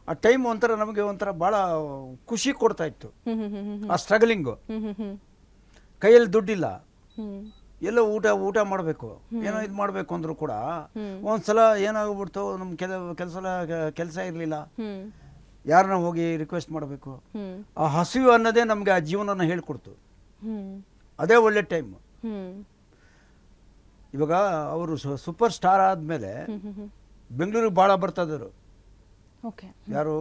ಆ ಟೈಮ್ ಒಂಥರ ನಮಗೆ ಒಂಥರ ಭಾಳ ಖುಷಿ ಕೊಡ್ತಾ ಇತ್ತು. ಆ ಸ್ಟ್ರಗಲಿಂಗು, ಕೈಯಲ್ಲಿ ದುಡ್ಡಿಲ್ಲ, ಎಲ್ಲೋ ಊಟ ಮಾಡಬೇಕು, ಏನೋ ಇದು ಮಾಡಬೇಕು ಅಂದರೂ ಕೂಡ ಒಂದ್ಸಲ ಏನಾಗ್ಬಿಡ್ತು, ನಮ್ಮ ಕೆಲಸ ಇರಲಿಲ್ಲ, ಯಾರನ್ನ ಹೋಗಿ ರಿಕ್ವೆಸ್ಟ್ ಮಾಡಬೇಕು. ಆ ಹಸಿವು ಅನ್ನೋದೇ ನಮಗೆ ಆ ಜೀವನನ ಹೇಳ್ಕೊಡ್ತು. ಅದೇ ಒಳ್ಳೆ ಟೈಮ್. ಇವಾಗ ಅವರು ಸೂಪರ್ ಸ್ಟಾರ್ ಆದಮೇಲೆ ಬೆಂಗಳೂರಿಗೆ ಭಾಳ ಬರ್ತಾ ಇದ್ರು. ಯಾರು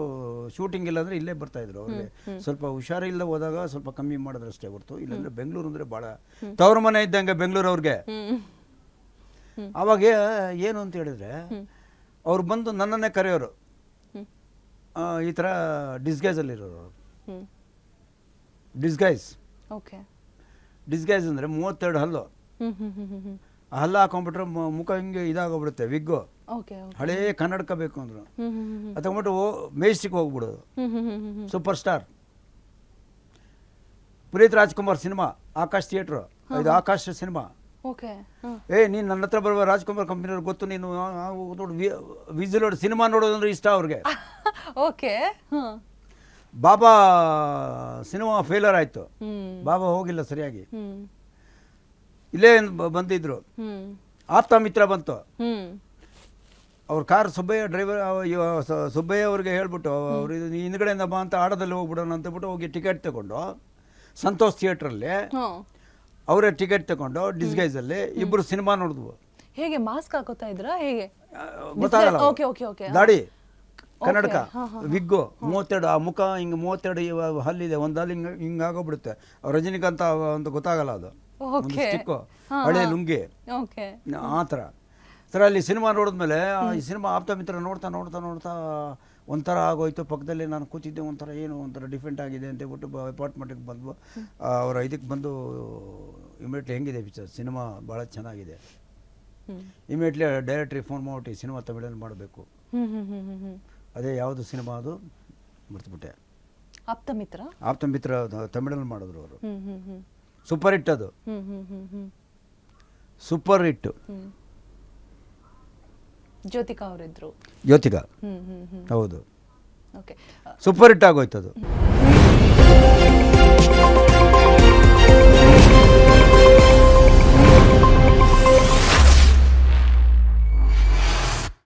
ಶೂಟಿಂಗ್ ಇಲ್ಲ ಅಂದರೆ ಇಲ್ಲೇ ಬರ್ತಾ ಇದ್ರು. ಅವ್ರಿಗೆ ಸ್ವಲ್ಪ ಹುಷಾರಿಲ್ಲ ಹೋದಾಗ ಸ್ವಲ್ಪ ಕಮ್ಮಿ ಮಾಡಿದ್ರೆ ಅಷ್ಟೇ ಹೊರತು, ಇಲ್ಲಾಂದ್ರೆ ಬೆಂಗಳೂರು ಅಂದರೆ ಭಾಳ ತವ್ರ ಮನೆ ಇದ್ದಂಗೆ ಬೆಂಗಳೂರು ಅವ್ರಿಗೆ. ಅವಾಗ ಏನು ಅಂತ ಹೇಳಿದ್ರೆ, ಅವ್ರು ಬಂದು ನನ್ನನ್ನೇ ಕರೆಯೋರು, ಈ ಥರ ಡಿಸ್ಗೈಸಲ್ಲಿರೋರು. ಡಿಸ್ಗೈಸ್ ಅಂದರೆ 32 ಹಲ್ಲು, ಹಲ್ಲ ಹಾಕೊಂಡ್ಬಿಟ್ರೆ ಮುಖ ಹಿಂಗೆ ಇದಾಗೋಗ್ಬಿಡುತ್ತೆ, ವಿಗ್ಗು, ಹಳೇ ಕನ್ನಡಕ ಬೇಕು ಅಂದ್ರು. ಅದು ತಗೊಂಡ್ಬಿಟ್ಟು ಮೇಸ್ಟಿಕ್ ಹೋಗ್ಬಿಡೋದು. Super star Puneeth Rajkumar cinema, Akash theatre, ಇದು ಆಕಾಶ್ ಸಿನಿಮಾ. ನೀನು ನನ್ನ ಹತ್ರ ಬರುವ ರಾಜ್ಕುಮಾರ್ ಕಂಪ್ನಿಯವ್ರು ಗೊತ್ತು, ನೀನು ನೋಡು ವಿಸಿಲ್ ನೋಡಿ ಸಿನಿಮಾ ನೋಡೋದಂದ್ರೆ ಇಷ್ಟ ಅವ್ರಿಗೆ. ಬಾಬಾ ಸಿನಿಮಾ ಫೇಲರ್ ಆಯ್ತು, ಬಾಬಾ ಹೋಗಿಲ್ಲ ಸರಿಯಾಗಿ, ಇಲ್ಲೇ ಬಂದಿದ್ರು. ಆಪ್ತ ಮಿತ್ರ ಬಂತು, ಅವ್ರ ಕಾರ್ ಸುಬ್ಬಯ್ಯ ಡ್ರೈವರ್, ಸುಬ್ಬಯ್ಯ ಅವ್ರಿಗೆ ಹೇಳ್ಬಿಟ್ಟು, ಅವ್ರು ಹಿಂದ್ಗಡೆಯಿಂದ ಬಾ ಅಂತ ಆಡೋದಲ್ಲಿ ಹೋಗ್ಬಿಡೋಣ ಅಂತಬಿಟ್ಟು ಹೋಗಿ ಟಿಕೆಟ್ ತಗೊಂಡು ಸಂತೋಷ್ ಥಿಯೇಟ್ರಲ್ಲಿ ಅವರೇ ಟಿಕೆಟ್ ತಗೊಂಡು ಡಿಸ್ಗೈಸಲ್ಲಿ ಇಬ್ಬರು ಸಿನಿಮಾ ನೋಡಿದ್ವು. ಹೇಗೆ ಮಾಸ್ಕ್ ಹಾಕೋತಾ ಇದ್ರಾ? ಹೇಗೆ ಗೊತ್ತಾಗಲ್ಲ, ದಾಡಿ, ಕನ್ನಡಕ, ವಿಗ್ಗು, 32, ಆ ಮುಖ ಹಿಂಗೆ 32 ಹಲ್ಲಿದೆ, ಒಂದು ಹಲ್ಲಿ ಹಿಂಗೆ ಆಗೋಗ್ಬಿಡುತ್ತೆ. ರಜನಿಕಾಂತ ಅಂತ ಗೊತ್ತಾಗಲ್ಲ, ಅದು ಸ್ಟಿಕ್ಕು, ಹಳೆ ಲುಂಗಿ, ಆ ಥರ. ಸರ್ ಅಲ್ಲಿ ಸಿನಿಮಾ ನೋಡಿದ್ಮೇಲೆ ಈ ಸಿನಿಮಾ ಆಪ್ತ ಮಿತ್ರ ನೋಡ್ತಾ ನೋಡ್ತಾ ನೋಡ್ತಾ ಒಂಥರ ಆಗೋಯ್ತು. ಪಕ್ಕದಲ್ಲಿ ನಾನು ಕೂತಿದ್ದೆ, ಒಂಥರ ಡಿಫ್ರೆಂಟ್ ಆಗಿದೆ ಅಂತ ಹೇಳ್ಬಿಟ್ಟು ಅಪಾರ್ಟ್ಮೆಂಟಿಗೆ ಬಂದ್ವು. ಅವರ ಇದಕ್ಕೆ ಬಂದು ಇಮಿಡಿಯೇಟ್ಲಿ ಹೆಂಗಿದೆ ಪಿಕ್ಚರ್, ಸಿನಿಮಾ ಭಾಳ ಚೆನ್ನಾಗಿದೆ, ಇಮಿಡಿಯೇಟ್ಲಿ ಡೈರೆಕ್ಟ್ರಿಗೆ ಫೋನ್ ಮಾಡ್ಬಿಟ್ಟು ಈ ಸಿನಿಮಾ ತಮಿಳಲ್ಲಿ ಮಾಡಬೇಕು. ಅದೇ ಯಾವುದು ಸಿನಿಮಾ ಅದು ಮರ್ತ್ಬಿಟ್ಟೆ. ಆಪ್ತ ಮಿತ್ರ ತಮಿಳಲ್ಲಿ ಮಾಡಿದ್ರು ಅವರು. ಸೂಪರ್ ಹಿಟ್, ಅದು ಸೂಪರ್ ಹಿಟ್. ಜ್ಯೋತಿಕಾ ಅವರಿದ್ರು. ಹೌದು, ಸೂಪರ್ ಹಿಟ್ ಆಗೋಯ್ತು ಅದು.